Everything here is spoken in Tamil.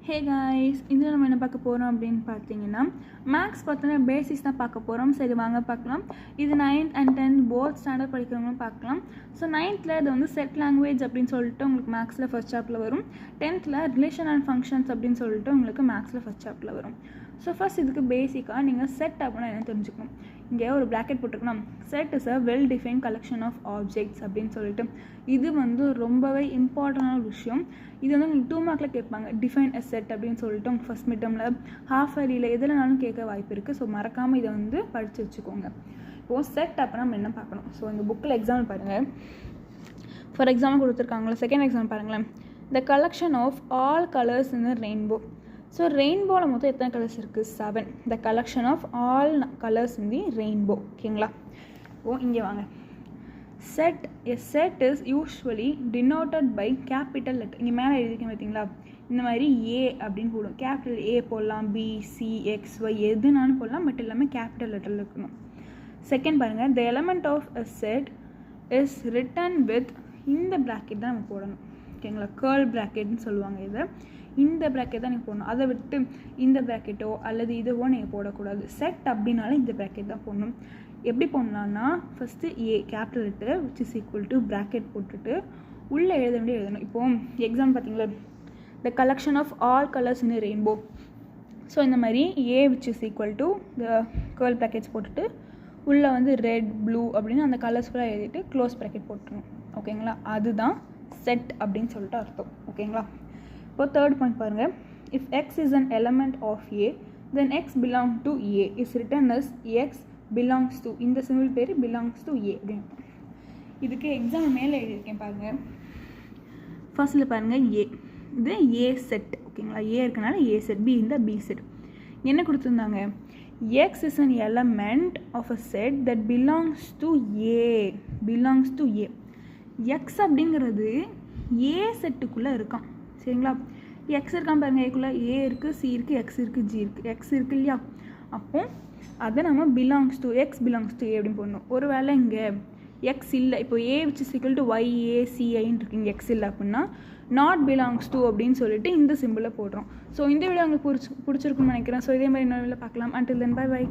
ஹே காய்ஸ், இதில் நம்ம என்ன பார்க்க போகிறோம் அப்படின்னு பார்த்தீங்கன்னா மேக்ஸ் பார்த்தோன்னா பேசிக்ஸ் தான் பார்க்க போகிறோம். சரி வாங்க பார்க்கலாம். இது 9th and 10th both standard படிக்கிறவங்களும் பார்க்கலாம். ஸோ 9th இது வந்து செட் லாங்குவேஜ் அப்படின்னு சொல்லிட்டு உங்களுக்கு மேக்ஸில் ஃபர்ஸ்ட் சாப்டரில் வரும். 10th ரிலேஷன் அண்ட் ஃபங்க்ஷன்ஸ் அப்படின்னு சொல்லிட்டு உங்களுக்கு மேக்ஸில் ஃபர்ஸ்ட் சாப்டரில் வரும். ஸோ ஃபர்ஸ்ட் இதுக்கு பேசிக்காக நீங்கள் செட் அப்படின்னா என்ன தெரிஞ்சுக்கணும். இங்கே ஒரு ப்ராக்கெட் போட்டுருக்கணும். Set is a well define collection of objects அப்படின்னு சொல்லிட்டு இது வந்து ரொம்பவே இம்பார்ட்டண்டான விஷயம். இது வந்து உங்களுக்கு 2 மார்க்கில் கேட்பாங்க. டிஃபைன் எ செட் அப்படின்னு சொல்லிட்டு உங்களுக்கு ஃபஸ்ட் மிட்டமில் ஹாஃப் இயர்லியில் எதுலனாலும் கேட்க வாய்ப்பு இருக்குது. ஸோ மறக்காமல் இதை வந்து படித்து வச்சுக்கோங்க. இப்போது செட் அப்படின்னா நம்ம என்ன பார்க்கணும். ஸோ இந்த புக்கில் எக்ஸாம்பிள் பாருங்கள். ஃபார் எக்ஸாம்பிள் கொடுத்துருக்காங்களா, செகண்ட் எக்ஸாம்பிள் பாருங்களேன். The collection of all colours in the rainbow. So ரெயின்போவில் மொத்தம் எத்தனை கலர்ஸ் இருக்குது? 7. The collection of all colours in the rainbow. ஓகேங்களா? இங்கே வாங்க. Set a set is usually denoted by capital letter. இங்கே மேலே எழுதிருக்கேன் பார்த்தீங்களா, இந்த மாதிரி ஏ அப்படின்னு போடும். கேபிட்டல் ஏ போடலாம், பி, சி, எக்ஸ், ஒய் எதுனாலும் போடலாம். பட் எல்லாமே கேபிட்டல் லெட்டரில் இருக்கணும். செகண்ட் பாருங்கள். The element of a set is written with, இந்த ப்ராக்கெட் தான் நம்ம போடணும். ஓகேங்களா? கேர்ள் ப்ராக்கெட்னு சொல்லுவாங்க இதை. இந்த ப்ராக்கெட் தான் நீங்கள் போடணும். அதை விட்டு இந்த ப்ராக்கெட்டோ அல்லது இதுவோ நீங்கள் போடக்கூடாது. செட் அப்படின்னாலே இந்த ப்ராக்கெட் தான் போடணும். எப்படி போடலான்னா first A capital letter which is equal to bracket போட்டுட்டு உள்ளே எழுத வேண்டிய எழுதணும். இப்போது எக்ஸாம் பார்த்தீங்களா, the collection of all colours in rainbow. So இந்த மாதிரி A which is equal to the curl brackets போட்டுட்டு உள்ளே வந்து ரெட், ப்ளூ அப்படின்னு அந்த கலர்ஸ் ஃபுல்லாக எழுதிட்டு க்ளோஸ் ப்ராக்கெட் போட்டுருணும். ஓகேங்களா? அதுதான் செட் அப்படின்னு சொல்லிட்டு அர்த்தம். ஓகேங்களா? இப்போ தேர்ட் பாயிண்ட் பாருங்கள். If x is an element of A then x belong to A is written as x belongs to, இந்த சிம்பிள் பேர் பிலாங்ஸ் டு ஏ அப்படின்னு. இதுக்கு எக்ஸாம் மேலே எழுதியிருக்கேன் பாருங்கள். ஃபர்ஸ்ட்டில் பாருங்கள் ஏ, இது ஏ செட். ஓகேங்களா? ஏ இருக்கனால ஏ செட். பி இந்த பி செட். என்ன கொடுத்துருந்தாங்க? X is an element of a set that belongs to A. Belongs to A. X அப்படிங்கிறது ஏ செட்டுக்குள்ளே இருக்கான். சரிங்களா? எக்ஸ் இருக்கான் பாருங்கள். ஏக்குள்ளே ஏ இருக்குது, சி இருக்குது, எக்ஸ் இருக்குது, ஜி இருக்குது. எக்ஸ் இருக்குது இல்லையா? அப்போ அதை நம்ம belongs to, x belongs to A அப்படின்னு போடணும். ஒரு வேளை இங்கே எக்ஸ் இல்லை, இப்போ A which is equal to y A சிஐன்னு இருக்குங்க, எக்ஸ் இல்லை அப்படின்னா நாட் பிலாங்ஸ் டு அப்படின்னு சொல்லிட்டு இந்த சிம்பிளை போடுறோம். ஸோ இந்த வீடியோ உங்களுக்கு பிடிச்சிருக்குன்னு நினைக்கிறேன். ஸோ இதே மாதிரி இன்னொரு வீடியோவில் பார்க்கலாம். Until then bye by.